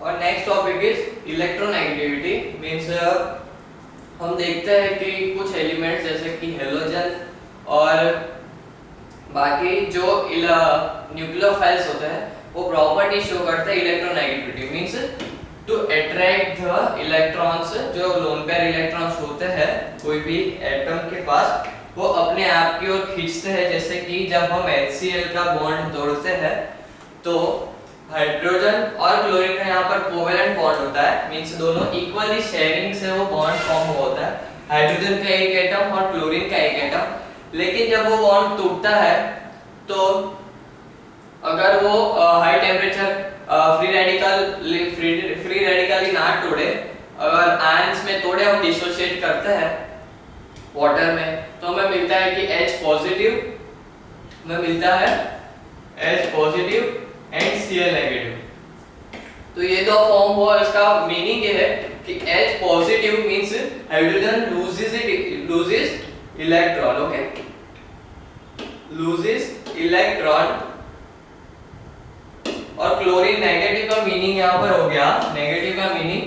और next topic is electronegativity. Means हम देखते हैं कि कुछ एलिमेंट्स जैसे कि हेलोजन और बाकी जो न्यूक्लियोफाइल्स होते हैं वो प्रॉपर्टी शो करते हैं electronegativity. Means to attract the electrons, जो लोन पेयर इलेक्ट्रॉन्स होते हैं कोई भी एटम के पास, वो अपने आप की ओर खींचते हैं। जैसे कि जब हम HCl का बॉन्ड तोड़ते हैं तो हाइड्रोजन और क्लोरीन का यहाँ पर कोवेलेंट बॉन्ड होता है। मींस दोनों इक्वली शेयरिंग से वो बॉन्ड फॉर्म होता है, हाइड्रोजन का एक एटम और क्लोरीन का एक एटम। लेकिन जब वो बॉन्ड टूटता है तो अगर वो हाई टेम्परेचर फ्री रेडिकली ना तोड़े, अगर आयंस में तोड़े, हम डिसोसिएट करते हैं वाटर में, तो हमें मिलता है कि H पॉजिटिव, हमें मिलता है H positive and Cl negative. तो ये दो फॉर्म हुआ, इसका मीनिंग ये है कि H positive means hydrogen loses electron, okay, loses electron. और क्लोरीन नेगेटिव का मीनिंग यहाँ पर हो गया, नेगेटिव का मीनिंग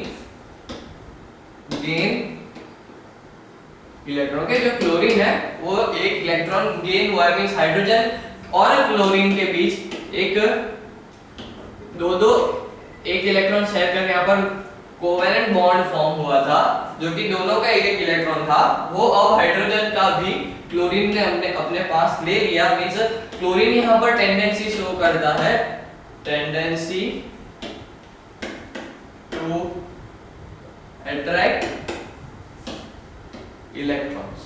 गेन इलेक्ट्रॉन के। जो क्लोरीन है वो एक इलेक्ट्रॉन गेन हुआ, मींस हाइड्रोजन और क्लोरीन के बीच एक एक इलेक्ट्रॉन शेयर करके यहाँ पर कोवेलेंट बॉन्ड फॉर्म हुआ था, जो कि दोनों का एक इलेक्ट्रॉन था। वो अब हाइड्रोजन का भी क्लोरीन ने अपने पास ले लिया। मींस क्लोरीन यहाँ पर टेंडेंसी शो करता है, tendency to attract electrons,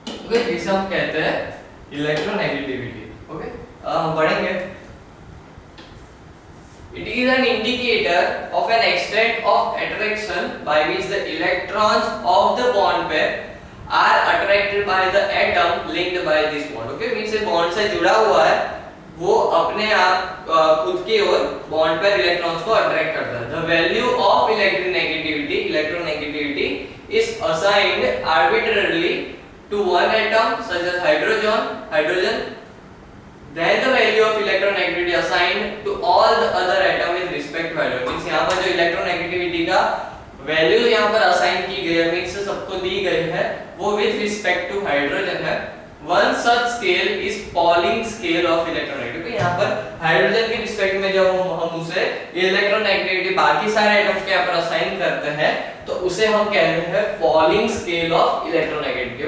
okay, जिसे हम कहते हैं इलेक्ट्रोनेगेटिविटी। ओके, हम पढ़ेंगे। It is an indicator of an extent of attraction by which the electrons of the bond pair are attracted by the atom linked by this bond. Okay, means ये bond से जुड़ा हुआ है, वो अपने आप खुद की ओर bond pair electrons को attract करता है। The value of electronegativity is assigned arbitrarily to one atom such as hydrogen. Then the value of electronegativity assigned to all the other atom with respect to hydrogen. Means यहाँ पर जो electronegativity का value यहाँ पर assign की गई है, means सबको दी गई है, वो विद रिस्पेक्ट टू हाइड्रोजन है। One such scale is Pauling scale of electronegativity। यहाँ पर हाइड्रोजन के रिस्पेक्ट में जब हम उसे इलेक्ट्रोनेगेटिविटी बाकी सारे एटम्स के यहाँ पर असाइन करते हैं तो उसे हम कहते हैं Pauling scale of electronegativity।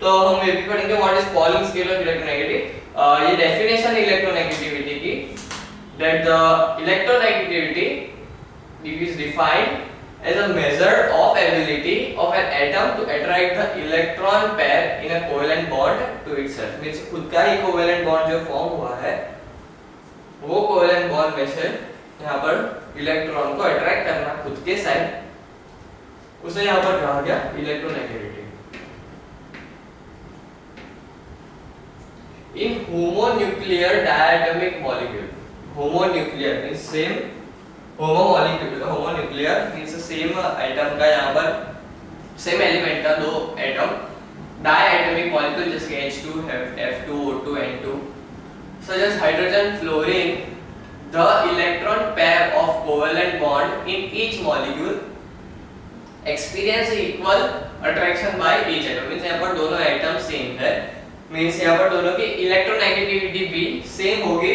तो हम ये भी पढ़ेंगे what is Pauling scale of electronegativity। ये डेफिनेशन इलेक्ट्रोनेगेटिविटी की, that the electronegativity is defined as a measure of ability of an atom to attract the electron pair in a covalent bond to itself। Means खुद का ही covalent bond जो form हुआ है, वो covalent bond में से यहाँ पर इलेक्ट्रॉन को अट्रैक्ट करना खुद के साइड, उसे यहाँ पर कहा गया electronegativity. In homonuclear diatomic molecule, homonuclear means same, homonuclear means same atom का यहाँ पर same element का दो atom, diatomic molecule जैसे कि H2, F2, O2, N2, such as hydrogen, fluorine, the electron pair of covalent bond in each molecule experience equal attraction by each atom। means यहाँ पर दोनों atom same है, means यहाँ पर दोनों की इलेक्ट्रोनेगेटिविटी भी सेम होगी,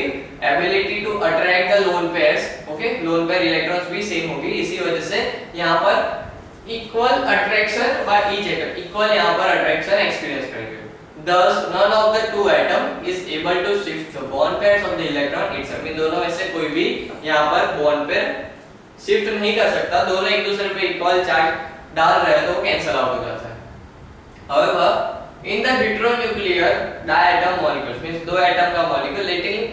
ability to attract the lone pairs, okay, lone pair electrons भी सेम होगी। इसी वजह से यहाँ पर equal attraction by each atom, equal यहाँ पर अट्रैक्शन एक्सपीरियंस करेंगे। Thus none of the two atom is able to shift the bond pairs of the electron itself। इन दोनों में से कोई भी यहाँ पर बॉन्ड पेयर शिफ्ट नहीं कर सकता, दोनों एक दूसरे पे इक्वल चार्ज डाल रहे हैं तो कैंसिल आउट हो जाता है। However, in the heteronuclear diatom molecules means दो एटम का मॉलिक्यूल,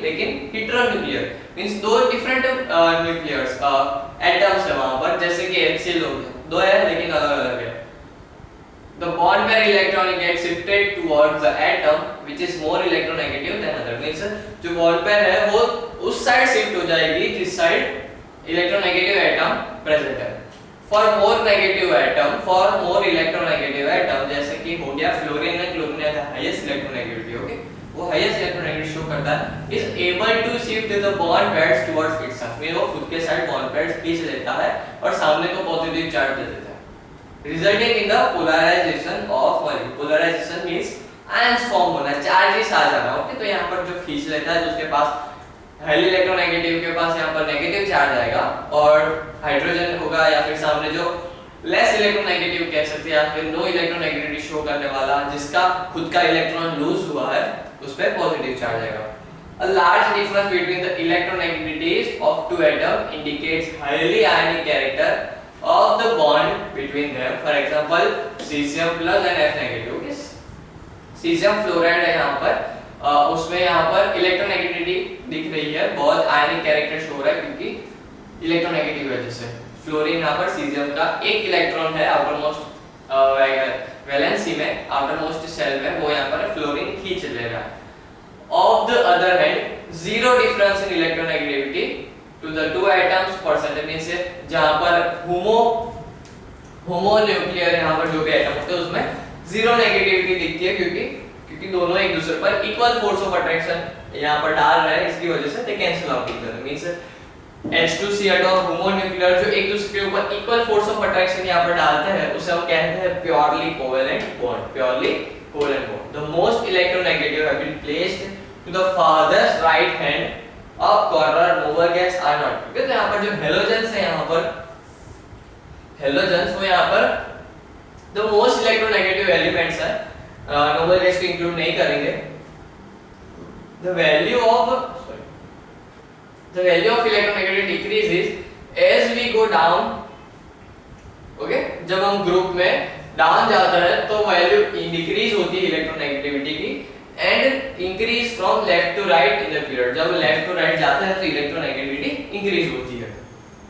लेकिन heteronuclear means दो डिफरेंट न्यूक्लियर्स एटम्स है वहां पर, जैसे कि HCl हो गया, दो है लेकिन अलग अलग है। The bond pair electron gets shifted towards the atom which is more electronegative than other। means जो bond pair है वो उस साइड शिफ्ट हो जाएगी जिस साइड इलेक्ट्रोनेगेटिव एटम प्रेजेंट है। For more negative atom, for more electronegative atom, जैसे कि हो गया फ्लोरीन है, क्लोरीन है हाईएस्ट इलेक्ट्रोनेगेटिविटी, ओके, वो हाईएस्ट इलेक्ट्रोनेगेटिव शो करता है, is able to shift the bond pairs towards itself, mean वो खुद के साइड बॉन्ड पेयर्स खींच लेता है और सामने को पॉजिटिव चार्ज दे देता है, resulting in the polarization of molecule. Polarization means ions form होना, चार्जेस आ जाना। ओके, तो यहाँ पर जो खींच लेता है, तो उसके पास हाईली इलेक्ट्रोनेगेटिव के पास यहाँ पर नेगेटिव चार्ज आएगा, और हाइड्रोजन होगा या फिर सामने जो लेस इलेक्ट्रोनेगेटिव कह सकते हैं या फिर नो इलेक्ट्रोनेगेटिविटी शो करने वाला, जिसका खुद का इलेक्ट्रॉन लूज हुआ है, उस पे पॉजिटिव चार्ज आएगा। A large difference between the electronegativities of two atoms indicates highly ionic character of the bond between them. For example, cesium plus and F negative. Okay? cesium fluoride है यहाँ पर, उसमें यहाँ पर इलेक्ट्रोनेगेटिविटी दिख रही है, बहुत आयनिक कैरेक्टर शो हो रहा है क्योंकि इलेक्ट्रोनेगेटिव वजह से। फ्लोरीन यहाँ पर सीजियम का एक इलेक्ट्रॉन है आउटर मोस्ट वैलेंसी में, आउटर मोस्ट शेल में, वो यहाँ पर फ्लोरीन खींच ले रहा है। Of the other hand, zero difference in electronegativity to the two atoms percent means जहाँ पर होमोन्यूक्लियर यहाँ पर जो भी एटम होते हैं उसमें जीरो नेगेटिविटी दिखती है, क्योंकि दोनों एक दूसरे पर इक्वल फोर्स ऑफ अट्रैक्शन यहाँ पर डाल रहे हैं, इसकी वजह से they cancel out each other. Means H2Cl और होमोन्यूक्लियर जो एक दूसरे के ऊपर इक्वल फोर्स ऑफ अट्रैक्शन यहाँ पर डालते हैं, उसे हम कहते हैं purely covalent bond. Purely covalent bond. The most electronegative have been placed to the farthest right hand of corner, noble gas are not, because यहाँ पर जो हेलोजेंस है, यहाँ पर हेलोजेंस वो यहाँ पर the most electronegative elements है, noble gas को इंक्लूड नहीं करेंगे। the value of electronegativity decreases as we go down। Okay, जब हम ग्रुप में डाउन जाता है तो वैल्यू डिक्रीज होती है इलेक्ट्रोनेगेटिविटी की, and increase from left to right in the period. जब लेफ्ट टू राइट जाते हैं तो इलेक्ट्रोनेगेटिविटी इंक्रीज होती है।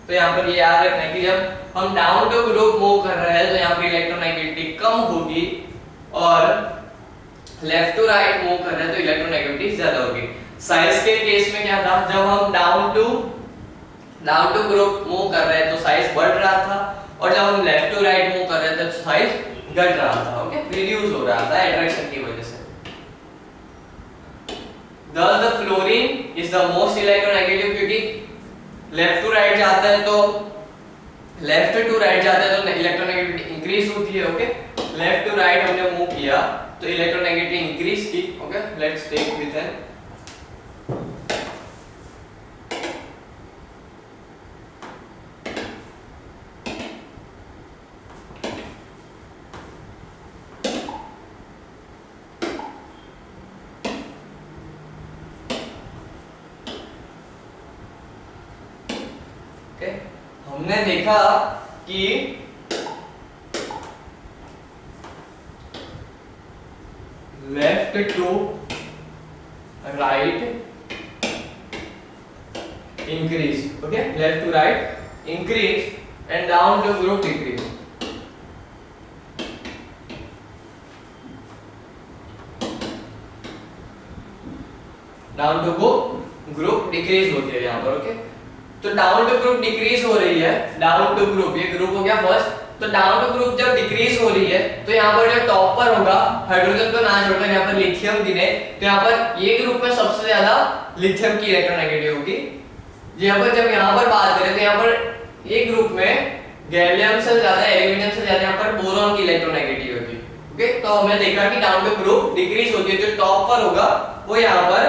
तो यहाँ पर ये याद रखना है कि जब हम डाउन टू ग्रुप मूव कर रहे हैं तो यहाँ पर इलेक्ट्रोनेगेटिविटी कम होगी, और लेफ्ट टू राइट मूव कर रहे हैं तो इलेक्ट्रोनेगेटिविटी ज्यादा होगी। साइज के केस में क्या था, जब हम डाउन टू ग्रुप मूव कर रहे हैं तो साइज बढ़ रहा था, और जब हम लेफ्ट टू राइट मूव कर रहे थे तो साइज घट रहा था। ओके, रिड्यूस हो रहा था अट्रैक्शन की वजह से। Thus the fluorine is the most electronegative, क्योंकि लेफ्ट टू राइट जाता है तो इलेक्ट्रोनेगेटिविटी इंक्रीज होती है। ओके, लेफ्ट टू राइट हमने मूव किया तो इलेक्ट्रोनेगेटिविटी इंक्रीज की। Okay, let's take with an हमने देखा कि left to right increase. Okay, left to right increase and down to group decrease. Down to group decrease होती है यहाँ पर। ओके, तो डाउन टू ग्रुप डिक्रीज हो रही है, डाउन टू ग्रुप, ये ग्रुप हो गया फर्स्ट। तो डाउन टू ग्रुप जब डिक्रीज हो रही है तो यहाँ पर जो टॉप पर होगा, हाइड्रोजन को ना छोड़कर यहाँ पर लिथियम गिने, तो यहाँ पर ये ग्रुप में सबसे ज्यादा लिथियम की इलेक्ट्रोनेगेटिव होगी। यहाँ पर जब यहाँ पर बात करें तो यहाँ पर ये ग्रुप में गैलियम से ज्यादा, एल्यूमिनियम से ज्यादा यहाँ पर बोरॉन की इलेक्ट्रोनेगेटिव होगी। ओके, तो हमने देखा कि डाउन टू ग्रुप डिक्रीज होती है, जो टॉप पर होगा वो यहाँ पर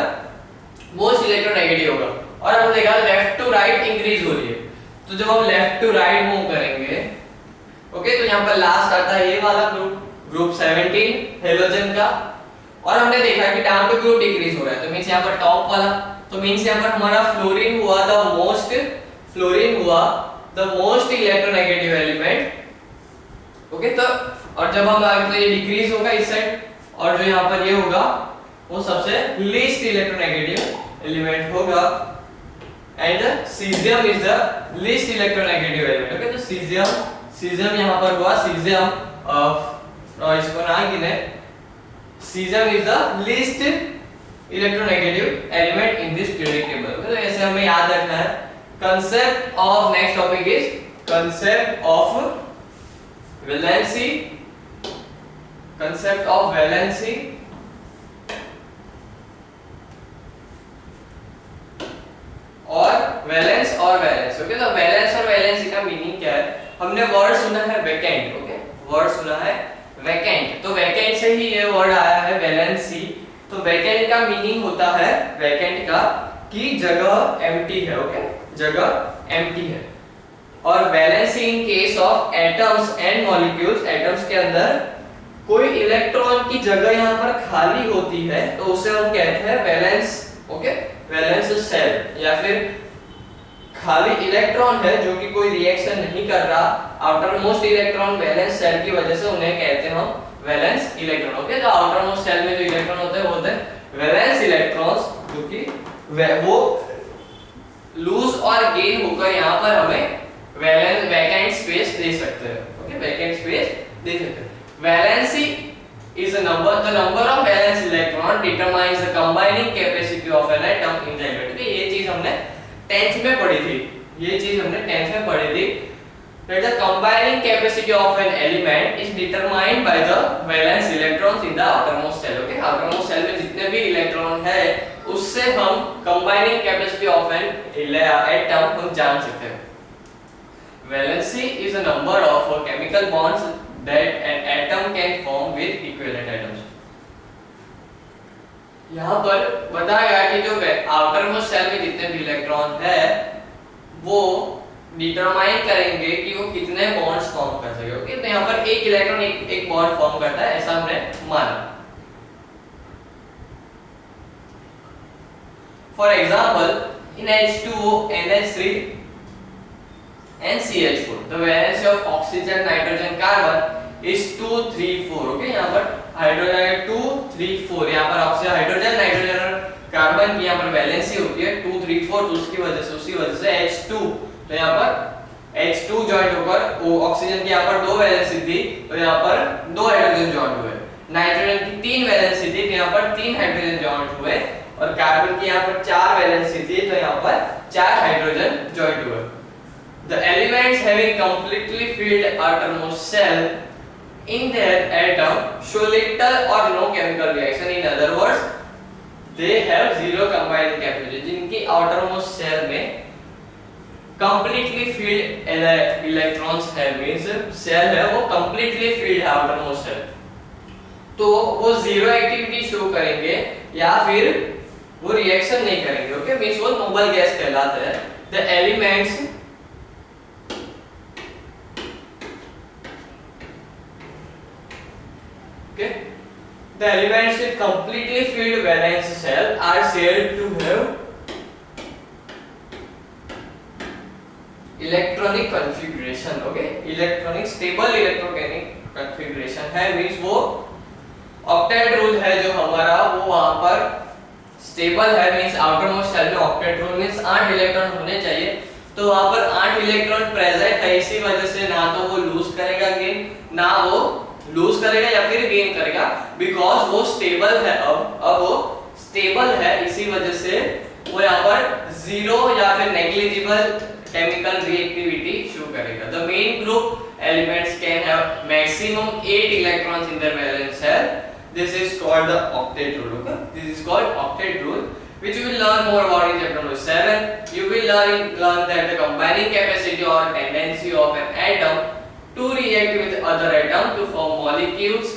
मोस्ट इलेक्ट्रोनेगेटिव होगा, और हमने देखा लेफ्ट टू राइट इंक्रीज हो रही है। तो जब हम लेफ्ट टू राइट मूव करेंगे, ओके, तो यहाँ पर लास्ट आता है ये वाला ग्रुप 17 हेलोजन का, और हमने देखा कि डाउन टू ग्रुप डिक्रीज हो रहा है, तो मींस यहाँ पर टॉप वाला, तो मींस यहाँ पर हमारा फ्लोरीन हुआ the most electronegative element. Okay, तो और जब हम आगे तो ये डिक्रीज होगा इस साइड, और जो यहाँ पर ये होगा वो सबसे लीस्ट इलेक्ट्रोनेगेटिव एलिमेंट होगा, and cesium is the least electronegative element। Okay, तो cesium यहाँ पर हुआ, cesium इसको ना गिने, cesium is the least electronegative element in this periodic table। Okay, तो ऐसे हमें याद रखना है। concept of next topic is concept of valency valence और वैलेंसी। ओके, तो वैलेंस और वैलेंसी का मीनिंग क्या है? हमने वर्ड सुना है वैकेंट। ओके, वर्ड सुना है वैकेंट, तो वैकेंट से ही ये वर्ड आया है वैलेंसी। तो वैकेंट का मीनिंग होता है, वैकेंट का कि जगह एम्प्टी है। ओके, जगह एम्प्टी है। और valency in case of atoms and molecules, atoms के अंदर कोई इलेक्ट्रॉन की जगह यहाँ पर खाली होती है तो उसे हम कहते हैं वैलेंस। ओके, वैलेंस सेल, या फिर खाली इलेक्ट्रॉन है जो कि कोई रिएक्शन नहीं कर रहा, outer most electron valence shell की वजह से उन्हें कहते हैं हम वैलेंस इलेक्ट्रॉन। ओके, तो आउटर मोस्ट सेल में जो इलेक्ट्रॉन होते हैं वो होते हैं वैलेंस इलेक्ट्रॉन्स, जो कि वो लूज और गेन होकर यहाँ पर हमें वैकेंट स्पेस दे सकते हैं। ओके, वैकेंट स्पेस दे सकते हैं। Valency is the number of valence electron determines the combining capacity of an atom in the element। ये चीज हमने 10th में पढ़ी थी, ये चीज हमने 10th में पढ़ी थी। that the combining capacity of an element is determined by the valence electrons in the outermost cell। Okay, outermost cell में जितने भी इलेक्ट्रॉन है उससे हम combining capacity of an atom हम जान सकते हैं। Valency is a number of chemical bonds that an atom can form with equivalent atoms। यहाँ पर बताया गया कि जो आउटर मोस्ट सेल में जितने भी इलेक्ट्रॉन है वो डिटरमाइन करेंगे कि वो कितने बॉन्ड्स फॉर्म कर सके। ओके, तो यहाँ पर एक इलेक्ट्रॉन एक बॉन्ड फॉर्म करता है, ऐसा हमने माना। For example in H2O, NH3 and CH4 the valence of oxygen, nitrogen, carbon is 2 3 4। Okay, यहाँ पर हाइड्रोजन है 2 3 4, यहाँ पर ऑक्सीजन, हाइड्रोजन, नाइट्रोजन और कार्बन की यहाँ पर वैलेंसी होती है 2 3 4, तो उसकी वजह से H2, तो यहाँ पर H2 जॉइंट होकर वो ऑक्सीजन की यहाँ पर 2 वैलेंसी थी तो यहाँ पर 2 हाइड्रोजन जॉइंट हुए, नाइट्रोजन की 3 वैलेंसी थी तो यहाँ पर 3 हाइड्रोजन जॉइंट हुए, और कार्बन की यहाँ पर 4 वैलेंसी थी तो यहाँ पर 4 हाइड्रोजन जॉइंट हुए। The elements having completely filled outermost cell in their atom show little or no chemical reaction। In other words, they have zero combining capacity। जिनकी outermost cell में completely filled electrons है, means cell है वो completely filled है outermost cell, तो वो zero activity show करेंगे या फिर वो reaction नहीं करेंगे। ओके, means वो noble gas कहलाते हैं। The elements the elements with completely filled valence cell are said to have electronic configuration। Okay, electronic stable electrochemical configuration है, means वो ऑक्टेट रूल है जो हमारा वो वहां पर स्टेबल है, means आउटर मोस्ट सेल में ऑक्टेट रूल means 8 इलेक्ट्रॉन होने चाहिए, तो वहां पर 8 इलेक्ट्रॉन प्रेजेंट है, इसी वजह से ना तो वो लूज करेगा गेन, ना वो लूज करेगा या फिर गेन करेगा, बिकॉज वो स्टेबल है। अब वो स्टेबल है, इसी वजह से वो यहाँ पर जीरो या फिर नेग्लिजिबल केमिकल रिएक्टिविटी शो करेगा। The main group elements can have maximum 8 electrons in their valence shell. This is called the octet rule. Okay, this is called octet rule, which you will learn more about in chapter number 7। You will learn that the combining capacity or tendency of an atom to react with other atom to form molecules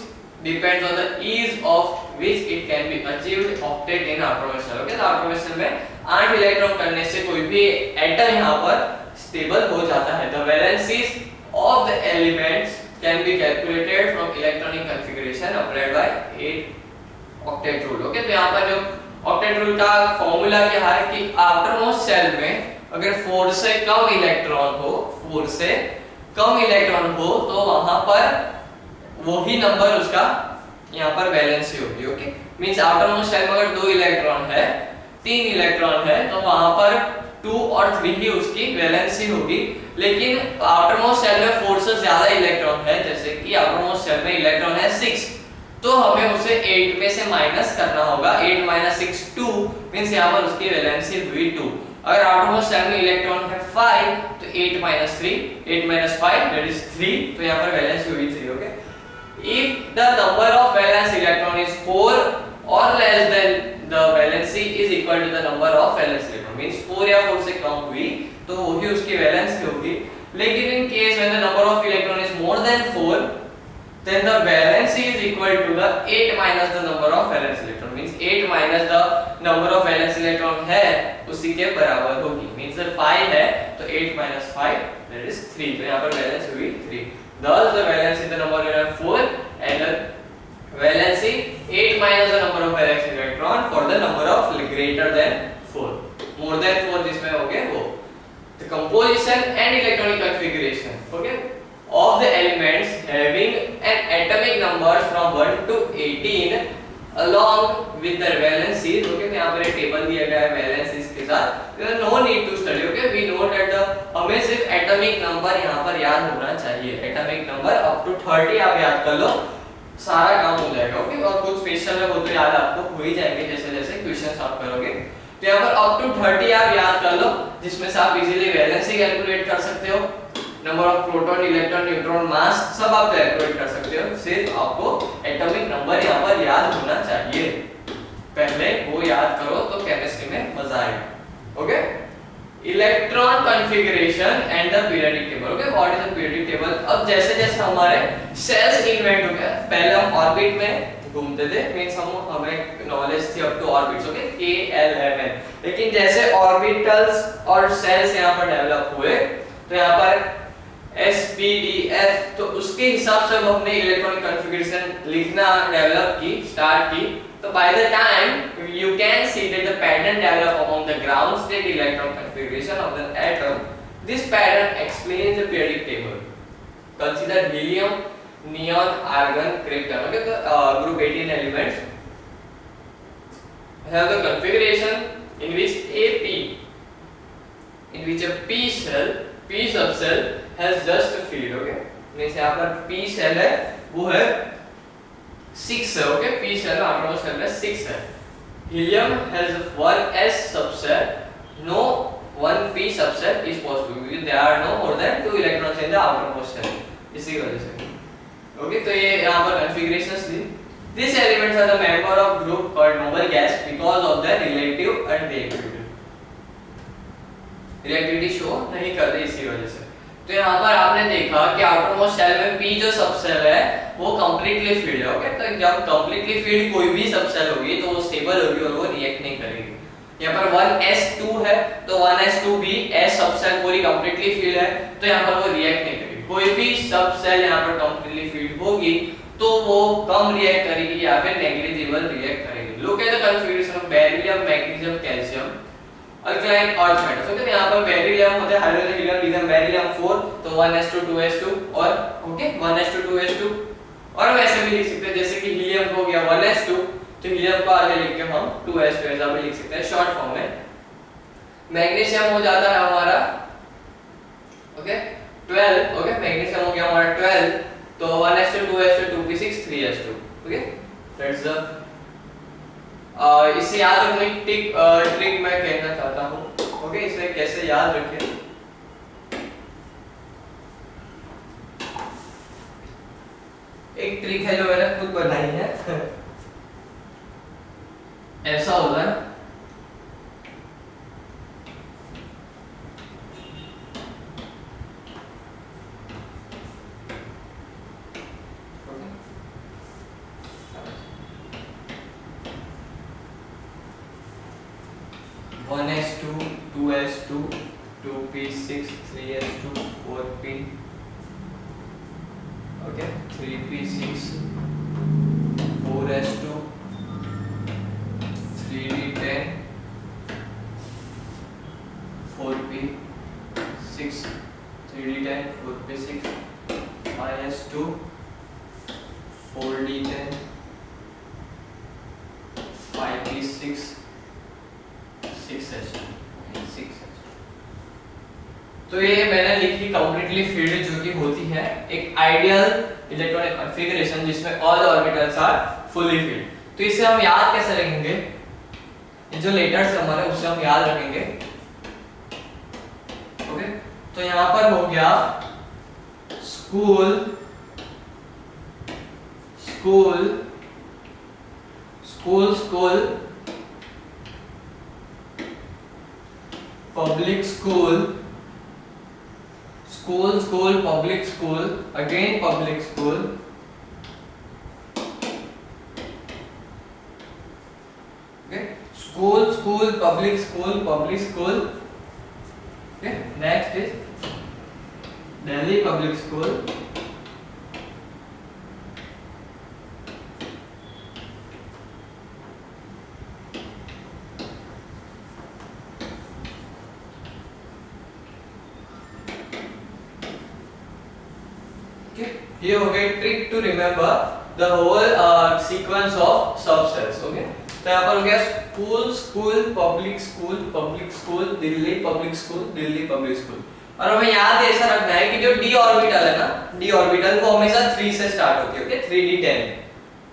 depends on the ease of which it can be achieved octet in outermost cell। Okay, तो outermost cell में 8 electron करने से कोई भी atom यहाँ पर stable हो जाता है। The valencies of the elements can be calculated from electronic configuration applied by 8 octet rule। Okay, तो यहाँ पर जो ऑक्टेट रूल का फॉर्मूला क्या है कि outermost cell में अगर 4 से कम इलेक्ट्रॉन हो, 4 से कम इलेक्ट्रॉन हो तो वहां पर वही नंबर उसका यहाँ पर वैलेंसी होगी। Okay, means outer most shell में अगर 2 इलेक्ट्रॉन है, 3 इलेक्ट्रॉन है तो वहां पर 2 और 3 ही उसकी वैलेंसी होगी। लेकिन आउटर मोस्ट सेल में 4 से ज्यादा इलेक्ट्रॉन है, जैसे कि आउटर मोस्ट सेल में इलेक्ट्रॉन है 6, तो हमें उसे 8 में से माइनस करना होगा। 8 - 6 2 मींस यहाँ पर उसकी वैलेंसी हुई 2। अगर आउटरमोस्ट सेल में इलेक्ट्रॉन है 5 तो 8 - 3 8 - 5 दैट इज 3, तो यहाँ पर वैलेंसी हुई 3। Okay, if the number of valence electron is 4 or less than the valency is equal to the number of valence electron, means 4 या 4 से कम हुई तो वही उसकी वैलेंसी होगी। लेकिन in case when the number of electron is more than 4 then the valency is equal to the 8 minus the number of valence electron, means 8 minus the number of valence electron है उसी के बराबर होगी, means जब 5 है तो 8 minus 5 that is 3, तो यहाँ पर वैलेंस हुई 3। thus the valence is the number of 4 and the valency 8 minus the number of valence electron for the number of greater than 4, more than 4 जिसमें हो गए वो। the composition and electronic configuration, okay, of the elements having an atomic numbers from 1 to 18 along with their valencies, okay, तो यहाँ पर एक table दिया गया है valencies के साथ, no need to study, okay, we know that the हमें सिर्फ atomic number यहाँ पर याद होना चाहिए, atomic number up to 30 आप याद कर लो सारा काम हो जाएगा, ओके, और कुछ स्पेशल है वो तो याद आपको हो ही जाएंगे जैसे जैसे क्वेश्चंस आप करोगे। तो यहाँ पर up to 30 आप याद कर लो जिसमें से आप इजीली वैलेंसी कैलकुलेट कर सकते हो, number of proton electron neutron mass सब आप कैलकुलेट कर सकते हो, सिर्फ आपको एटॉमिक नंबर यहाँ पर याद होना चाहिए, पहले वो याद करो तो केमिस्ट्री में मजा आएगा। Okay, electron configuration and the periodic table, okay, what is the periodic table. अब जैसे जैसे हमारे सेल्स इन्वेंट हो गया, पहले हम ऑर्बिट में घूमते थे, मींस हमें नॉलेज थी up to orbits, okay, KLMN, लेकिन जैसे ऑर्बिटल्स और सेल्स यहाँ पर डेवलप हुए तो यहाँ पर SPDF, तो उसके हिसाब से हम अपने इलेक्ट्रॉनिक कॉन्फ़िगरेशन लिखना डेवलप की स्टार्ट की। तो by the time you can see that the pattern develop among the ground state electron configuration of the atom, this pattern explains the periodic table. Consider helium, neon, argon, krypton, okay, the group 18 elements have the configuration in which a P subcell has just a field, okay, means यहाँ पर P cell है वो है 6 है, okay, P cell outermost cell है 6 है। Helium has one S subcell, no one P subcell is possible because there are no more than 2 electrons in the outermost cell, इसी वजह से, okay, तो ये यहाँ पर configurations थी। These elements are the member of group called noble gas because of their relative unreactivity, reactivity show नहीं करते इसी वजह से। तो यहाँ पर आपने देखा कि आउटरमोस्ट सेल में P जो सबसेल है वो कंप्लीटली फील्ड है, ओके, तो जब कंप्लीटली फील्ड कोई भी सबसेल होगी तो वो स्टेबल होगी और वो रिएक्ट नहीं करेगी। यहाँ पर 1s2 है तो 1s2 भी S सबसेल पूरी कंप्लीटली फील्ड है तो यहाँ पर वो रिएक्ट नहीं करेगी। कोई भी सबसेल यहाँ पर कंप्लीटली फील्ड होगी तो वो कम रिएक्ट करेगी या फिर नेग्लिजिबल रिएक्ट करेगी। Look at the configuration of beryllium, magnesium, calcium, alkaline earth metals, okay, यहाँ पर बेरिलियम होता है हाइड्रोजन हीलियम लिथियम बेरिलियम 4 तो 1s2 2s2 और ओके 1s2 2s2, और वैसे भी लिख सकते हैं जैसे कि हीलियम को हो गया 1s2 तो हीलियम को आगे लिख के हम 2s2 ऐसा भी लिख सकते हैं शॉर्ट फॉर्म में। मैग्नीशियम हो जाता है हमारा ओके 12, ओके, मैग्नीशियम हो गया हमारा 12 तो 1s2 2s2 2p6 3s2, okay, that's the इसे याद रखने की ट्रिक मैं कहना चाहता हूँ, ओके, इसे कैसे याद रखें। एक ट्रिक है जो मैंने खुद बनाई है ऐसा होता है, one S2 2s2 2p6 3s2 4p, okay, 3p6 4s2 3d10 4p6 3d10 4p6 5s2 4d10 5p6 6s2, तो ये मैंने लिखी कंप्लीटली फील्ड जो कि होती है एक आइडियल इलेक्ट्रॉनिक कॉन्फ़िगरेशन जिसमें all orbitals are fully filled. तो इसे हम याद कैसे रखेंगे, जो लेटर्स हमारे उससे हम याद रखेंगे, ओके, तो यहाँ पर हो गया school school school school public school, school, public school, again public school, okay, school, public school, okay. Next is Delhi public school, ये हो गई trick to remember the whole sequence of subshells. Okay, तो यहाँ पर हो गया school, public school, Delhi public school, Delhi public school. और हमें याद ऐसा रखना है कि जो डी ऑर्बिटल है ना, डी ऑर्बिटल वो हमेशा 3 से स्टार्ट होती है। Okay, 3d10।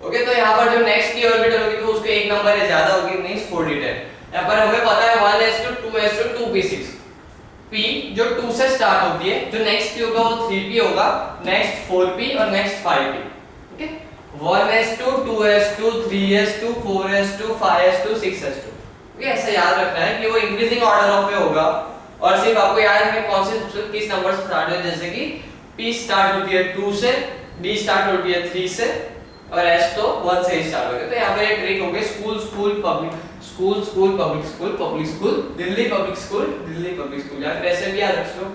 ओके, तो यहाँ पर जो नेक्स्ट डी ऑर्बिटल होगी तो उसको एक नंबर है ज्यादा होगी, मींस 4d10। यहाँ पर हमें पता है 1s2 2s2 2p6, p जो 2 से स्टार्ट होती है, जो नेक्स्ट p होगा वो 3p होगा, नेक्स्ट 4p और next 5p। Okay, 1s2 2s2 3s2 4s2 5s2 6s2। Okay, ऐसा याद रखना है कि वो इंक्रीजिंग ऑर्डर ऑफ में होगा। और सिर्फ आपको याद है कौन से किस नंबर से स्टार्ट है, जैसे कि p स्टार्ट होती है 2 से, d स्टार्ट होती है 3 से और s तो 1 से ही स्टार्ट होगा। तो यहाँ पर एक ट्रिक हो गई school public school, Delhi public school, या फिर ऐसे भी याद रख लो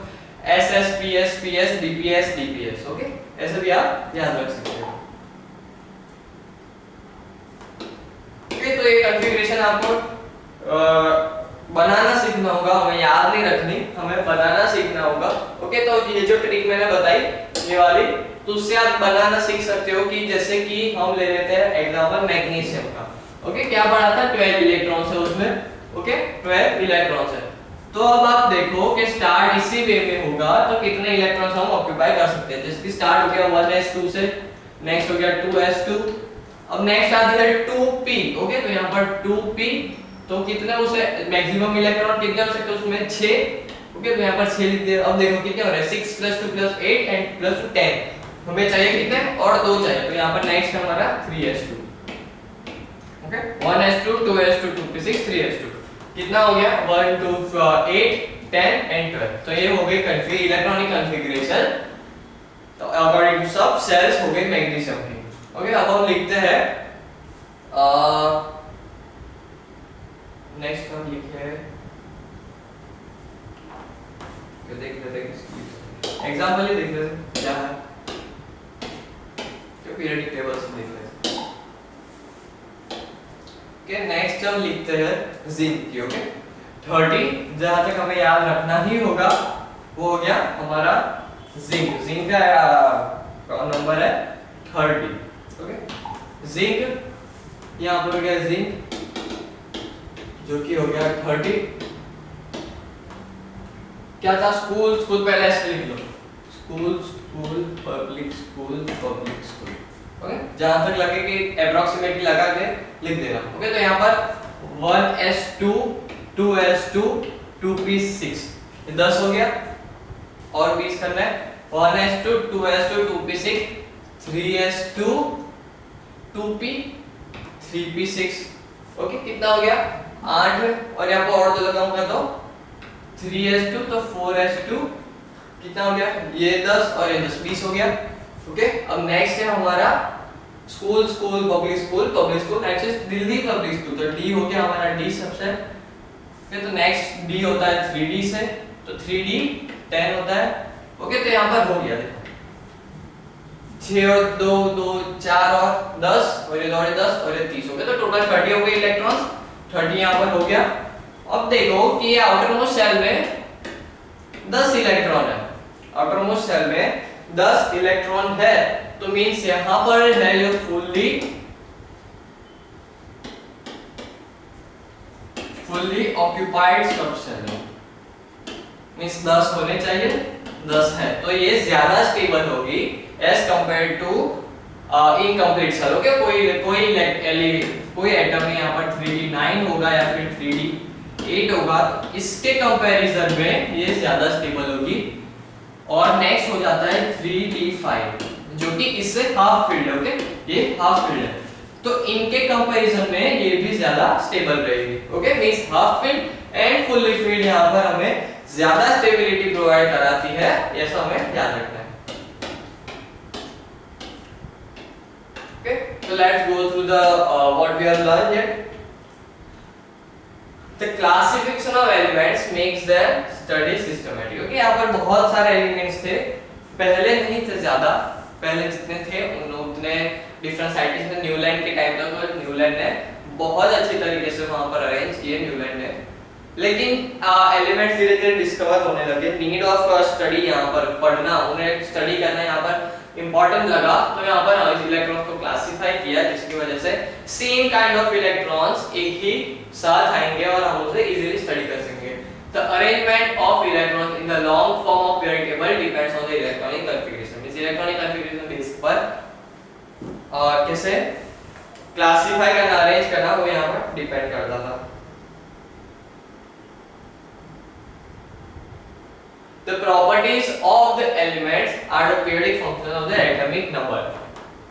SS PS PS DPS DPS। Okay, ऐसे भी आप याद रख सकते हो। ओके, तो ये कॉन्फ़िगरेशन आपको बनाना सीखना होगा, हमें याद नहीं रखनी, हमें बनाना सीखना होगा। ओके, तो ये जो ट्रिक मैंने बताई ये वाली, तो उससे आप बनाना सीख सकते हो कि जैसे कि हम ले लेते हैं एग्जांपल मैग्नीशियम का। ओके, क्या पढ़ा था, 12 इलेक्ट्रॉन्स है उसमें। ओके, 12 इलेक्ट्रॉन्स है। तो अब आप देखो कि स्टार्ट इसी वे में होगा तो कितने इलेक्ट्रॉन्स हम ऑक्यूपाई कर सकते हैं। जैसे कि स्टार्ट हो गया 1s2 से, नेक्स्ट हो गया 2s2, अब नेक्स्ट आ गया 2p। ओके, तो यहाँ पर 2p, तो कितने उसे मैक्सिमम इलेक्ट्रॉन कितने हो सकते हैं उसमें 6। ओके, तो यहाँ पर 6 लिख दिया। अब देखो कितने हो रहे हैं, 6 + 2 + 8 एंड +2 10। हमें चाहिए कितने, और 2 चाहिए, तो यहाँ पर नेक्स्ट हमारा 3s2। Okay, 1s2 2s2 2p6 3s2, कितना हो गया 1 2 8 10 एंड 12। तो ये हो गई इलेक्ट्रॉनिक कॉन्फ़िगरेशन, तो अकॉर्डिंग टू सब सेल्स हो गई मैग्नीशियम की। ओके, अब हम लिखते हैं नेक्स्ट हम लिखे ये देख लेते हैं एग्जांपल ही देख लेते हैं क्या है, जो पीरियडिक टेबल से देख लेते हैं। ओके, नेक्स्ट हम लिखते हैं जिंक की। ओके, 30 जहां तक हमें याद रखना ही होगा वो हो गया हमारा जिंक का नंबर है 30। ओके, जिंक यहाँ पर हो गया जिंक जो कि हो गया 30। क्या था, स्कूल पहले ऐसे लिख लो, स्कूल पब्लिक स्कूल। ओके, जहां तक लगे कि अप्रोक्सीमेटली लगा के लिख देना। ओके, तो यहाँ पर 1s2 2s2 2p6 10 हो गया, और 20 करना है 1s2 2s2 2p6 3s2 2p 3p6। Okay, कितना हो गया 8, और यहाँ पर और 2 लगाऊंगा तो 3s2 तो 4s2, कितना हो गया ये 10 और ये 10 20 हो गया। ओके, अब नेक्स्ट है हमारा स्कूल पब्लिक स्कूल, नेक्स्ट है दिल्ली पब्लिक स्कूल, तो डी हो गया हमारा डी सबसे। फिर तो नेक्स्ट डी होता है 3d से, तो 3d 10 होता है। ओके, तो यहाँ पर हो गया देखो 6 और 2 2 4 और 10, और ये 2 और 10 और ये 30 हो गया, तो टोटल 30 हो गए इलेक्ट्रॉन्स, 30 यहाँ पर हो गया। अब देखो कि ये आउटर मोस्ट सेल में 10 इलेक्ट्रॉन है, आउटर मोस्ट सेल में 10 इलेक्ट्रॉन है, तो मींस यहां पर है ये फुल्ली ऑक्यूपाइड सबसेल, मींस 10 होने चाहिए, 10 है, तो ये ज्यादा स्टेबल होगी as compared to incomplete shell. Okay, कोई एटम में यहाँ पर 3d 9 होगा या फिर 3d 8 होगा, तो इसके कंपैरिजन में ये ज्यादा स्टेबल होगी। और नेक्स्ट हो जाता है 3d5 जो कि इससे हाफ फील्ड है। ओके, ये हाफ फील्ड है, तो इनके कंपैरिजन में ये भी ज्यादा स्टेबल रहेगी। Okay, means half field and fully field यहाँ पर हमें ज्यादा स्टेबिलिटी प्रोवाइड कराती है, ऐसा हमें ध्यान रखना है। Okay, so let's go through the what we have learned yet. The classification of elements makes the study systematic. Okay, यहाँ पर बहुत सारे एलिमेंट्स थे, पहले नहीं थे ज्यादा, पहले जितने थे उतने डिफरेंट साइंटिस्ट ने न्यूलैंड के टाइम तक तो न्यूलैंड ने बहुत अच्छी तरीके से वहां पर अरेंज किए न्यूलैंड ने, लेकिन एलिमेंट्स धीरे धीरे डिस्कवर होने लगे। नीड ऑफ स्टडी यहाँ पर पढ़ना, उन्हें स्टडी करना यहाँ पर इंपॉर्टेंट लगा, तो यहाँ पर इलेक्ट्रॉन्स को क्लासिफाई किया, जिसकी वजह से सेम काइंड ऑफ इलेक्ट्रॉन्स एक ही साथ आएंगे और हम उसे इजीली स्टडी कर सकेंगे। The arrangement of electrons in the long form of periodic table depends on the electronic configuration. इस इलेक्ट्रॉनिक कॉन्फ़िगरेशन बेस पर कैसे क्लासिफाई करना, अरेंज करना, वो यहाँ पर डिपेंड करता था। The properties of the elements are the periodic functions of the atomic number.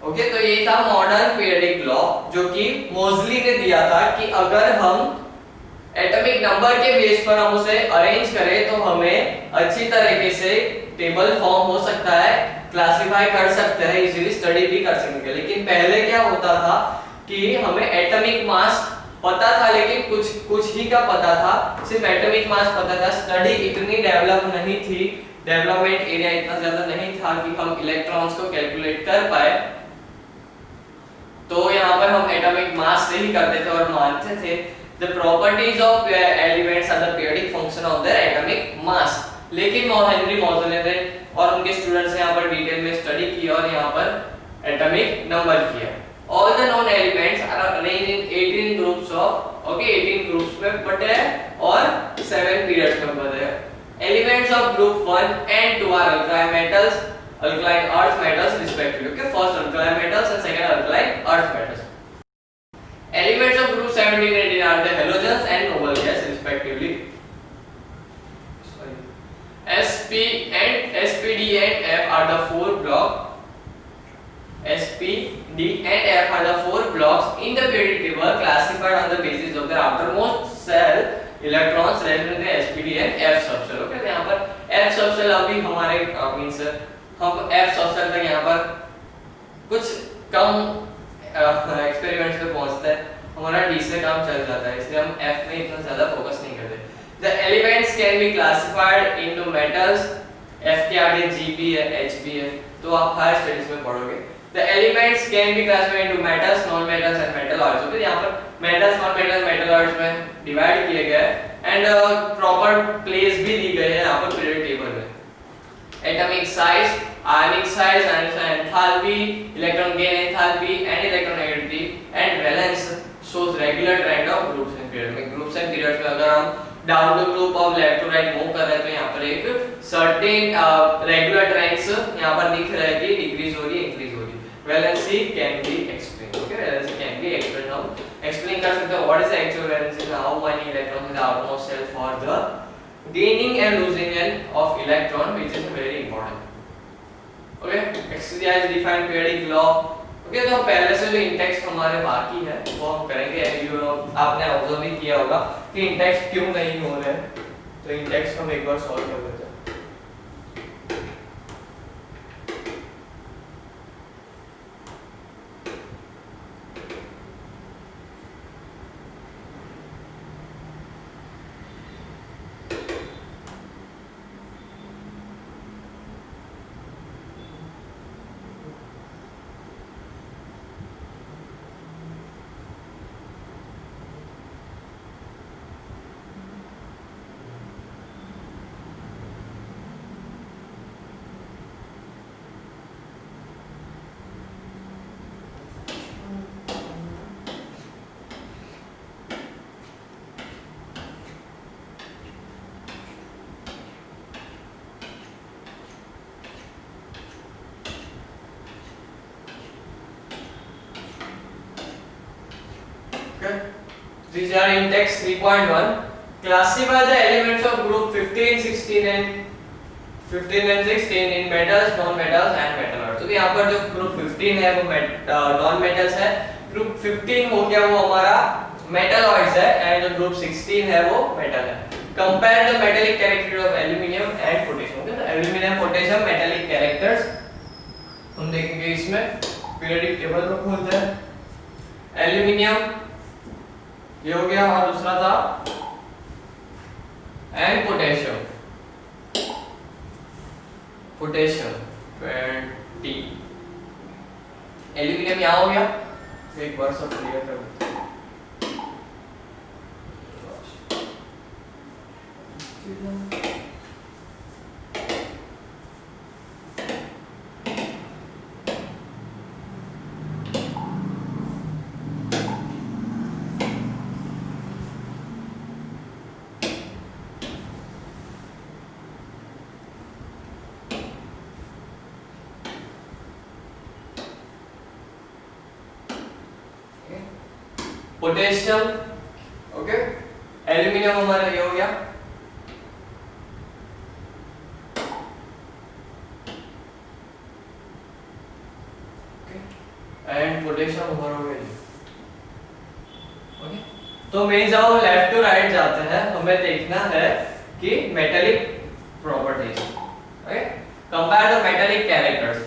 Okay, तो ये था मॉडर्न पीरियडिक लॉ जो कि मोज़ली ने दिया था कि अगर हम एटॉमिक नंबर के बेस पर हम उसे अरेंज करें तो हमें अच्छी तरीके से टेबल फॉर्म हो सकता है, क्लासिफाई कर सकते हैं, इजीली स्टडी भी कर सकेंगे। लेकिन पहले क्या होता था कि हमें एटॉमिक मास पता था, लेकिन कुछ ही का पता था, सिर्फ एटॉमिक मास पता था, स्टडी इतनी डेवलप नहीं थी, डेवलपमेंट एरिया इतना ज्यादा नहीं था कि हम इलेक्ट्रॉन्स को कैलकुलेट कर पाए। तो यहाँ पर हम एटॉमिक मास से ही करते थे और मानते थे the properties of elements are the periodic function of their atomic mass। लेकिन हेनरी मोज़ले ने और उनके स्टूडेंट्स ने यहाँ पर डिटेल में स्टडी की और यहाँ पर एटॉमिक नंबर किया। All the known elements are arranged in 18 groups of 18 groups में बटे हैं और 7 periods में बटे हैं। Elements of group 1 and 2 are alkaline metals, alkaline earth metals respectively। Okay, first alkaline metals and second alkaline earth metals। Elements of group 17 and 18 are the halogens and noble gas respectively। Sp and Spd and F are the 4 blocks। Sp, D and F are the 4 blocks in the periodic table classified on the basis of their outermost shell electrons representing the Spd and F subshell। Okay, तो यहाँ पर F subshell अभी हमारे means हम F subshell तक यहाँ पर कुछ कम एक्सपेरिमेंट्स पे पहुंचता है, हमारा डी से काम चल जाता है, इसलिए हम एफ में इतना ज्यादा फोकस नहीं करते। The elements can be classified into metals, F के आगे जीपी है, एचपी है, तो आप हायर स्टडीज में पढ़ोगे। The elements can be classified into metals, non metals and metal odds. तो यहाँ पर metals, non metals, metal odds में डिवाइड किए गए एंड प्रॉपर प्लेस भी दी गई है यहाँ पर पीरियड टेबल में। Atomic size, ionic size, enthalpy, electron gain, enthalpy and electronegativity and valence shows regular trend of groups and periods। में groups and periods में अगर हम down to group of left to right move कर रहे हैं तो यहाँ पर एक certain regular trends यहाँ पर दिख रहा है कि decrease हो रही है, increase हो रही है। valency can be explained। okay, valency can be explained। हम explain कर सकते हैं what is the actual valency, how many electrons in the outermost shell for the gaining and losing of electron, which is very important। Okay, exercise define periodic law. Okay, तो पहले से जो index हमारे बाकी है वो हम करेंगे। आपने ऑब्जर्व भी किया होगा कि इंडेक्स क्यों नहीं हो रहे हैं, तो इंडेक्स हम एक बार सॉल्व कर लेते हैं। These are in text 3.1. Classify the elements of group 15, 16 and 16 in metals, non-metals and metal earth। तो यहाँ पर जो group 15 है वो non-metals है, group 15 हो गया वो हमारा मेटलॉइड्स है एंड जो ग्रुप 16 है वो मेटल है। Compare the metallic character of aluminium and potassium. Okay, तो एल्यूमिनियम पोटेशियम मेटेलिक कैरेक्टर्स हम देखेंगे इसमें। पीरियोडिक टेबल को खोलते हैं। एल्यूमिनियम ये हो गया और दूसरा था एंड पोटेशियम। पोटेशियम 20, एल्यूमिनियम यहाँ हो गया। एक बार सब क्लियर कर देते हैं। पोटेशियम, ओके, एल्यूमिनियम हमारा ये हो गया। एंड पोटेशियम हमारा हो गया। ओके, तो मैं जब हम लेफ्ट टू राइट जाते हैं हमें देखना है कि metallic properties. Okay, compare the metallic characters.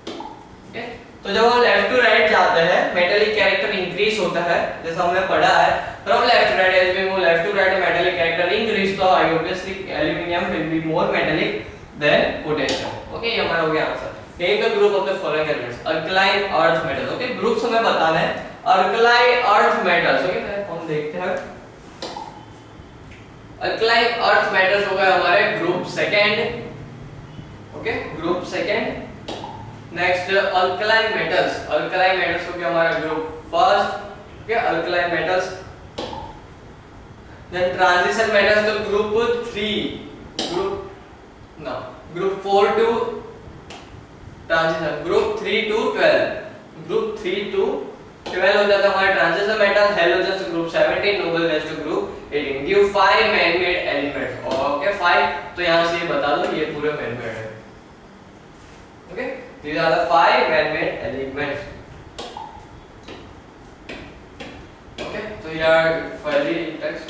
Okay, तो जब हम लेफ्ट टू राइट जाते हैं मेटेलिक कैरेक्टर इंक्रीज होता है, जैसा हमने पढ़ा है from left to right, as we move left to right metallic character increase, तो obviously aluminium will be more metallic than potassium. Okay, ये हमारा हो गया answer. Name the group of the following elements. Alkaline earth metals. Okay, groups हमें बताना है। Alkaline earth metals. Okay, हम देखते हैं। अल्कलाइन अर्थ मेटल्स हो गए हमारे group second. Okay, group second. Next alkaline metals. Alkaline metals हो गया हमारा group first. Okay, alkaline metals. Then transition metals तो group 3, group 4 to transition, group 3 to 12, group 3 to 12 हो जाता है हमारा transition metal. Halogens group 17, noble gas to group 18। Give 5 man made elements. Okay, 5 तो यहां से ये बता दो ये पूरे मैन मेड है। Okay, these are the 5 man made elements. Okay, so here are fairly text.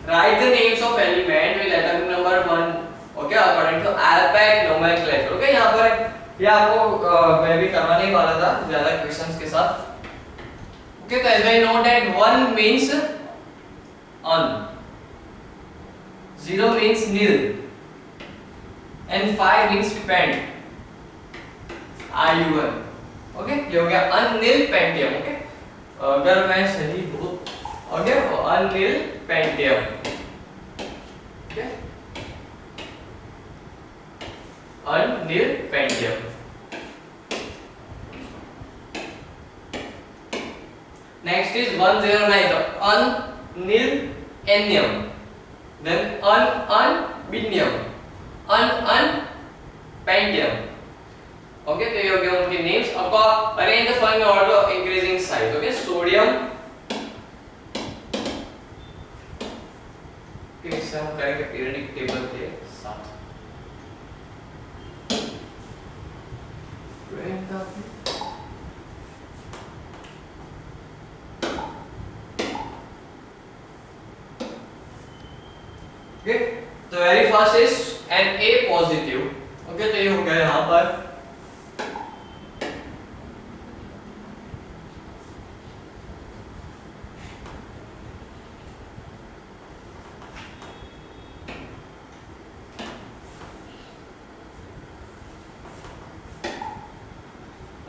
Write the names of element with letter number 1, okay, according to alphabet nomenclature. Okay, यहाँ पर ये आपको मैं भी करवाने ही वाला था ज्यादा क्वेश्चंस के साथ। Okay, so as we know that 1 means on, 0 means nil, and 5 means pent, RU1. Okay, ये हो गया अननील पेंटियम। ओके, अगर मैं सही हूँ, okay, unnil pentium. Okay, unnil pentium. Next is 109, तो unnil ennium, then unbinium, unpendium. Okay, तो ये हो गया उनके नेम्स। आपको arrange the following order increasing size. Okay, sodium के से हम करेंगे पीरियोडिक टेबल के साथ। ओके, तो very first is Na positive. Okay, तो ये हो गया यहाँ पर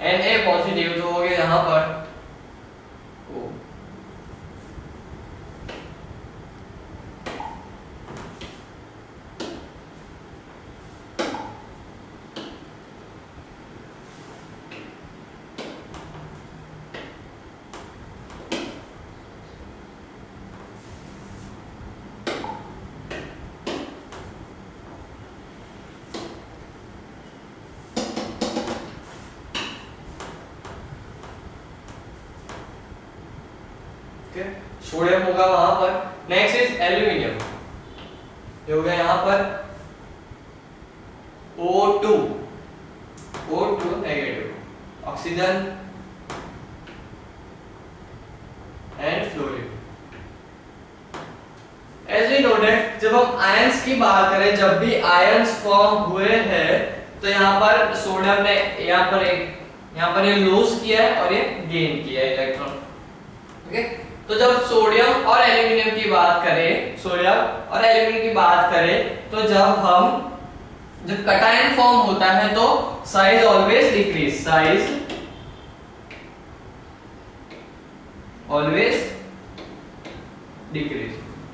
Na पॉजिटिव, तो हो गया यहाँ पर सोडियम होगा वहां पर। नेक्स्ट इज एल्यूमिनियम, ये हो गया यहाँ पर O2 negative, oxygen and fluorine. As we know that जब हम आयंस की बात करें, जब भी आयंस फॉर्म हुए हैं तो यहाँ पर सोडियम ने यहाँ पर ये लूज किया है और ये गेन किया है इलेक्ट्रॉन. ओके, तो जब सोडियम और एल्यूमिनियम की बात करें तो जब कटायन फॉर्म होता है तो साइज ऑलवेज डिक्रीज,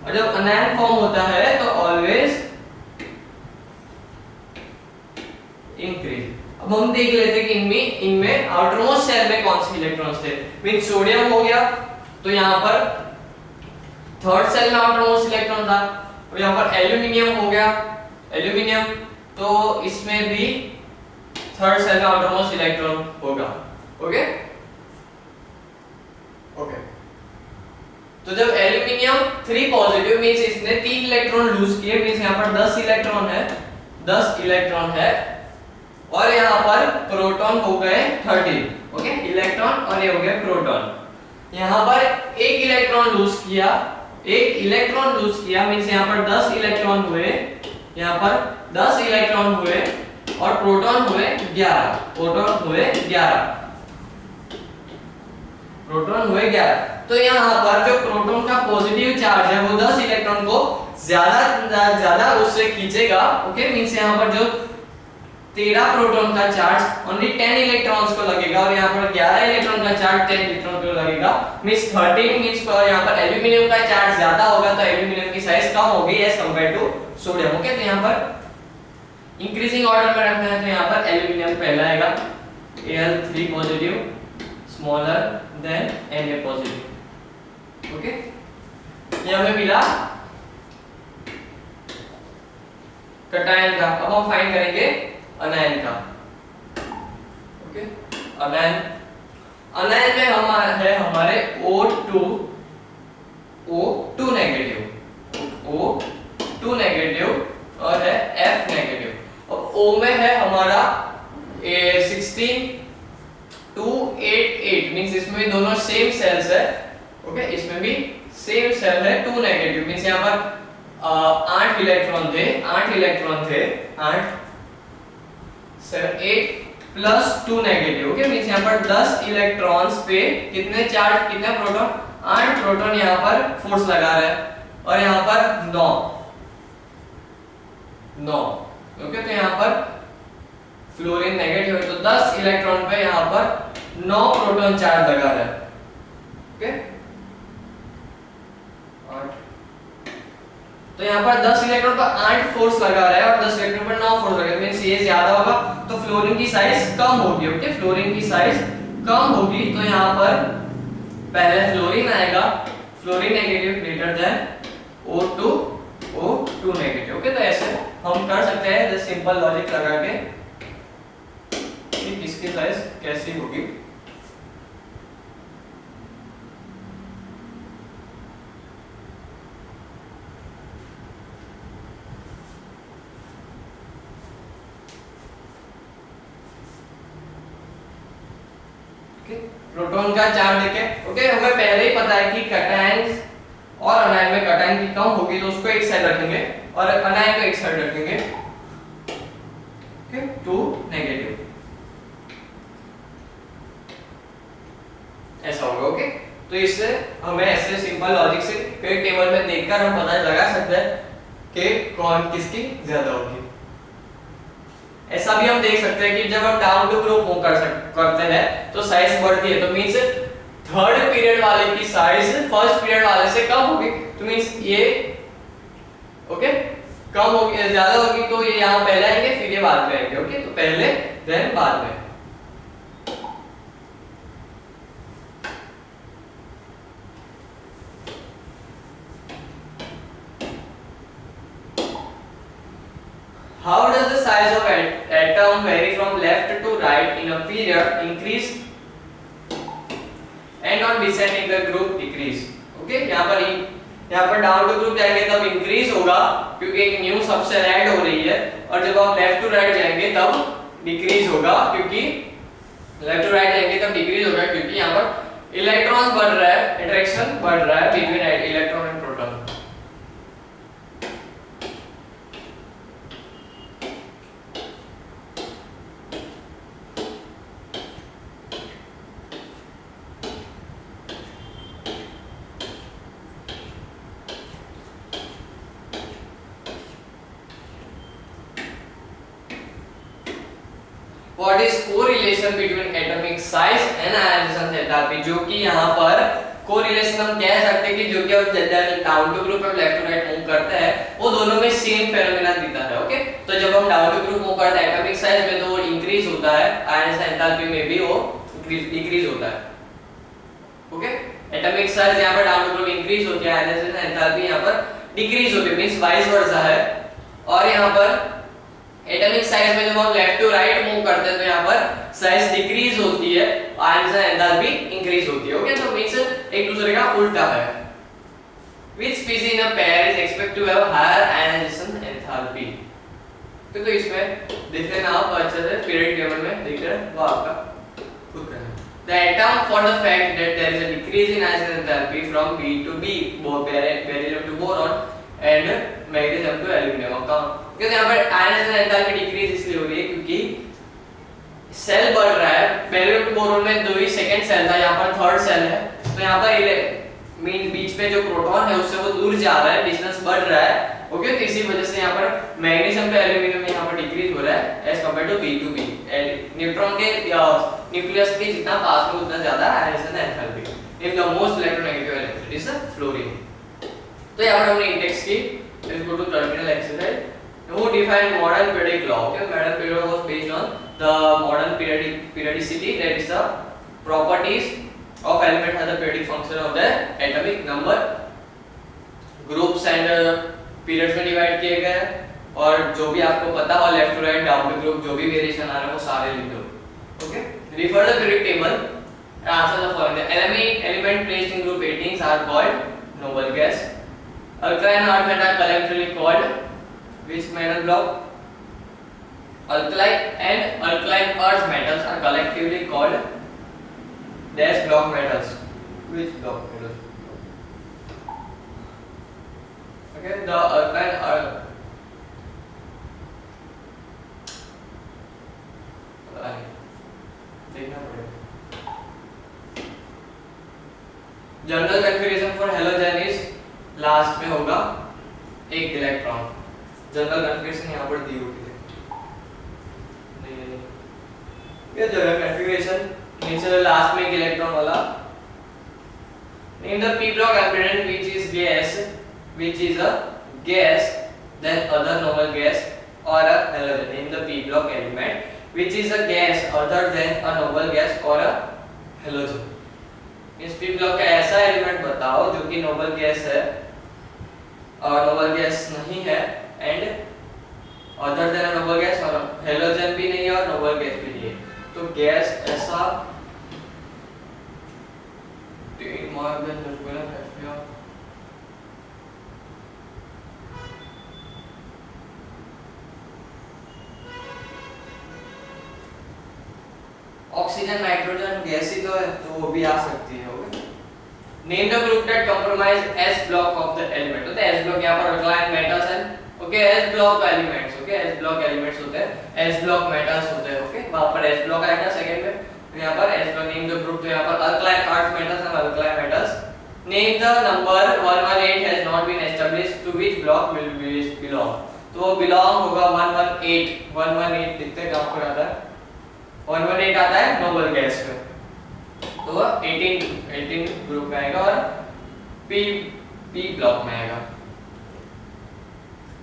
और जब अनायन फॉर्म होता है तो ऑलवेज इंक्रीज. अब हम देख लेते हैं कि इनमें आउटरमोस्ट शेल में कौन से इलेक्ट्रॉन्स थे. मीन सोडियम हो गया तो यहाँ पर थर्ड सेल में आउटरमोस्ट इलेक्ट्रॉन था. और यहाँ पर एल्यूमिनियम हो गया, तो इसमें भी थर्ड सेल में आउटरमोस्ट इलेक्ट्रॉन होगा. ओके, तो जब एल्यूमिनियम 3 पॉजिटिव मींस इसने 3 इलेक्ट्रॉन लूज किए, मींस यहाँ पर 10 इलेक्ट्रॉन है और यहाँ पर प्रोटॉन हो गए 13. ओके, इलेक्ट्रॉन और ये हो गए प्रोटॉन. यहाँ पर एक इलेक्ट्रॉन लूज किया मींस यहाँ पर 10 इलेक्ट्रॉन हुए, यहाँ पर 10 इलेक्ट्रॉन हुए और प्रोटॉन हुए 11. तो यहाँ पर जो प्रोटॉन का पॉजिटिव चार्ज है वो 10 इलेक्ट्रॉन को ज्यादा उससे खींचेगा. ओके, मींस यहाँ पर जो 13 प्रोटॉन का चार्ज ओनली 10 इलेक्ट्रॉन्स को लगेगा और यहाँ पर 11 इलेक्ट्रॉन का चार्ज 10 इलेक्ट्रॉन को लगेगा. मींस 13 मींस यहाँ पर एल्यूमिनियम का चार्ज ज्यादा होगा तो एल्यूमिनियम की साइज कम होगी as compared to sodium. Okay, तो यहाँ पर इंक्रीजिंग ऑर्डर में रखना है तो यहाँ पर एल्यूमिनियम पहला आएगा, Al3 positive smaller than Na positive. Okay, ये हमें मिला कटायन का. अब हम फाइंड करेंगे अनायन का. ओके, अनायन में है हमारे O2 नेगेटिव और है F नेगेटिव. अब O में है हमारा 16:288 मींस इसमें भी दोनों सेम सेल्स है. ओके, इसमें भी सेम सेल है 2 नेगेटिव मींस यहाँ पर 8 इलेक्ट्रॉन थे 8 प्लस 2 नेगेटिव. ओके, मींस यहाँ पर 10 इलेक्ट्रॉन्स पे कितने प्रोटॉन, 8 प्रोटॉन यहाँ पर फोर्स लगा रहा है और यहाँ पर 9. ओके, तो यहाँ पर फ्लोरीन नेगेटिव है तो 10 इलेक्ट्रॉन पे यहाँ पर 9 प्रोटॉन चार्ज लगा रहा है. ओके, तो यहाँ पर 10 इलेक्ट्रॉन पर 8 फोर्स लगा रहा है और 10 इलेक्ट्रॉन पर 9 फोर्स लगा रहा है मींस ये ज्यादा होगा तो फ्लोरीन की साइज कम होगी. ओके, फ्लोरीन की साइज कम होगी तो यहाँ पर पहले फ्लोरीन आएगा, fluorine negative greater than O2 negative. Okay, तो ऐसे हम कर सकते हैं जैसे सिंपल लॉजिक लगा के कि किसकी साइज कैसी होगी. प्रोटॉन का चार्ज देखें. ओके, हमें पहले ही पता है कि कैटायंस और अनायन में कैटायन की कम होगी तो उसको एक साइड रखेंगे और अनायन को एक साइड रखेंगे. ओके, 2 नेगेटिव ऐसा होगा. ओके, तो इससे हमें ऐसे सिंपल लॉजिक से एक टेबल में देखकर हम पता लगा सकते हैं कि कौन किसकी ज्यादा होगी. ऐसा भी हम देख सकते हैं कि जब हम डाउन टू ग्रुप मूव करते हैं तो साइज बढ़ती है तो मींस थर्ड पीरियड वाले की साइज फर्स्ट पीरियड वाले से कम होगी. तो मींस ये ओके कम होगी, ज्यादा होगी तो ये यहाँ पहले आएंगे फिर ये बाद में आएंगे. ओके, तो पहले देन बाद में. How does the size of atom vary from left to right in a period increase and on descending the group decrease? Okay, यहाँ पर यहाँ पर डाउन टू ग्रुप जाएंगे तब इंक्रीज होगा क्योंकि एक न्यू सबसेल ऐड हो रही है, और जब आप लेफ्ट टू राइट जाएंगे तब डिक्रीज होगा क्योंकि लेफ्ट टू राइट जाएंगे तब डिक्रीज होगा क्योंकि यहाँ पर इलेक्ट्रॉन बढ़ रहा है, इंटरेक्शन बढ़ रहा है between electron and proton. What is correlation between atomic size and ionization enthalpy? जो कि यहाँ पर correlation हम कह सकते हैं कि जो कि अब डाउन टू ग्रुप और लेफ्ट टू राइट मूव करते हैं वो दोनों में सेम फेनोमेना दिखता है। ओके, तो जब हम डाउन टू ग्रुप मूव करते हैं एटॉमिक साइज में तो वो इंक्रीज होता है, आयनाइजेशन एंथैल्पी में भी वो डिक्रीज होता है। ओके, एटॉमिक साइज यहाँ पर डाउन टू ग्रुप इंक्रीज होती है, आयनाइजेशन एंथैल्पी यहाँ पर डिक्रीज होती है, मींस वाइस वर्सा है। और यहाँ पर एटॉमिक साइज में जब हम लेफ्ट टू राइट मूव करते हैं तो यहाँ पर साइज डिक्रीज होती है, आयनाइजेशन एंथैल्पी इंक्रीज होती है। ओके, तो मींस एक दूसरे का उल्टा है। Which species in a pair is expected to have higher ionization enthalpy? तो इसमें देख लेना आप अच्छे से पीरियड टेबल में देख रहे हैं वो आपका खुद करना। The atom for the fact that there is a decrease in ionization enthalpy from B to B, beryllium to boron and magnesium to aluminum का, क्योंकि यहाँ पर आयनाइजेशन एंथैल्पी डिक्रीज इसलिए हो रही है क्योंकि सेल बढ़ रहा है। बेरिलियम टू बोरॉन में दो ही सेकंड सेल था, यहाँ पर थर्ड सेल है, तो यहाँ पर मीन बीच में जो प्रोटॉन है उससे वो दूर जा रहा है, डिस्टेंस बढ़ रहा है। ओके, तो इसी वजह से यहाँ पर मैग्नीशियम पे एल्यूमिनियम यहाँ पर डिक्रीज हो रहा है as compared to B to B. Neutron के न्यूक्लियस के जितना पास में उतना ज्यादा ionization enthalpy. In the most electronegative element is the fluorine. तो यहाँ पर हमने इंडेक्स की। Let's go to terminal exercise. Who defined modern periodic law? Okay, modern periodic law was based on the modern periodicity, that is the properties of elements as a periodic function of their atomic number, groups and periods में divide किए गए हैं, और जो भी आपको पता हो left to right down to group जो भी वेरिएशन आ रहा है वो सारे लिख दो। Okay, refer the periodic table and answer the following. Element placed in group 18 are called noble gas. Alkaline earth metals are collectively called which metal block? Alkaline and alkaline earth metals are collectively called dash block metals. Which block metals? Okay, the alkaline earth. देखना पड़ेगा। General configuration for halogen is last में होगा एक electron. General configuration यहाँ पर दी होती है। नहीं, ये जनरल कन्फिगरेशन नीचे लास्ट में एक इलेक्ट्रॉन वाला। Name the p block element which is a gas then other normal gas or a halogen. Name the p block element which is a gas other than a noble gas or a halogen. इस p block का ऐसा element बताओ जो कि noble gas है और noble gas नहीं है, and other than noble gas और हेलोजन भी नहीं है और नोबल गैस भी नहीं है। तो गैस ऐसा तीन मार्क देन नोबल है। ऑक्सीजन नाइट्रोजन गैस ही तो है, तो वो भी आ सकती है। Okay, name the group that compromise s block of the element. तो s ब्लॉक यहां पर अल्कालाइन मेटल्स हैं। Okay, s block elements. Okay, s block elements होते हैं, s ब्लॉक मेटल्स होते हैं। ओके, वहां पर s ब्लॉक आएगा सेकंड में, तो यहां पर s block. Name the group, तो यहां पर alkaline earth metals and alkaline metals. Name the number 118 has not been established to which block will belong. तो बिलोंग होगा 118। 118 लिखते हैं आपको याद है, 118 आता है नोबल गैस में, तो 18 ग्रुप में आएगा और p ब्लॉक में आएगा।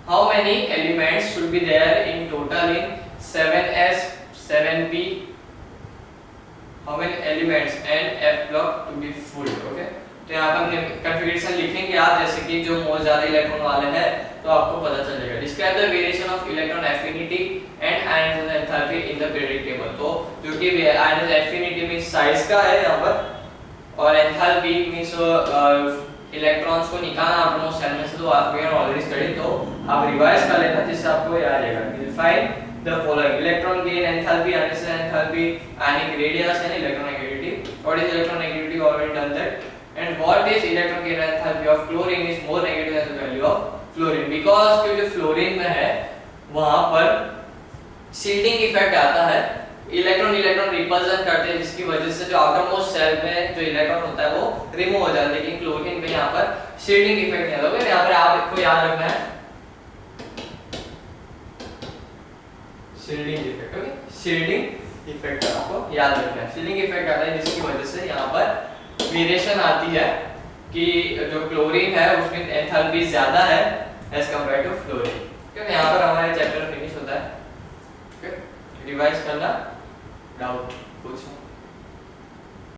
How many elements should be there in total in 7s 7p? How many elements and f block to be full? Okay, तो यहाँ पर हमने कॉन्फ़िगरेशन लिखेंगे आप, जैसे कि जो मोस्ट ज्यादा इलेक्ट्रॉन वाले हैं तो आपको पता चल जाएगा। Describe the variation of electron affinity and ionization enthalpy in the periodic table. तो जो कि आयनाइजेशन एफिनिटी मींस साइज का है यहाँ पर, और एंथैल्पी मींस इलेक्ट्रॉन्स को निकालना आउटरमोस्ट शेल में से, तो आप वी आर ऑलरेडी स्टडी, तो आप रिवाइज कर लेना जिससे आपको याद रहेगा। Will find the following: electron gain, enthalpy, unnecessary enthalpy, ionic radius and electronegativity. What is electronegativity? Already done that. And what is electron gain enthalpy of chlorine is more negative than the value of fluorine, because क्योंकि fluorine में है वहां पर shielding effect आता है, electron repulsion करते हैं, जिसकी वजह से जो आउटर मोस्ट शेल में जो इलेक्ट्रॉन होता है वो रिमूव हो जाता है। लेकिन क्लोरीन में यहाँ पर शील्डिंग इफेक्ट नहीं होगा। यहाँ पर आपको याद रखना है shielding effect, okay, shielding effect आपको याद रखना है। शील्डिंग इफेक्ट आता है जिसकी वजह से यहाँ पर वेरिएशन आती है कि जो क्लोरीन है उसमें एंथैल्पी ज्यादा है एज कंपेयर टू फ्लोरीन। क्योंकि यहाँ पर हमारे चैप्टर फिनिश होता है। ओके, रिवाइज करना, डाउट पूछो।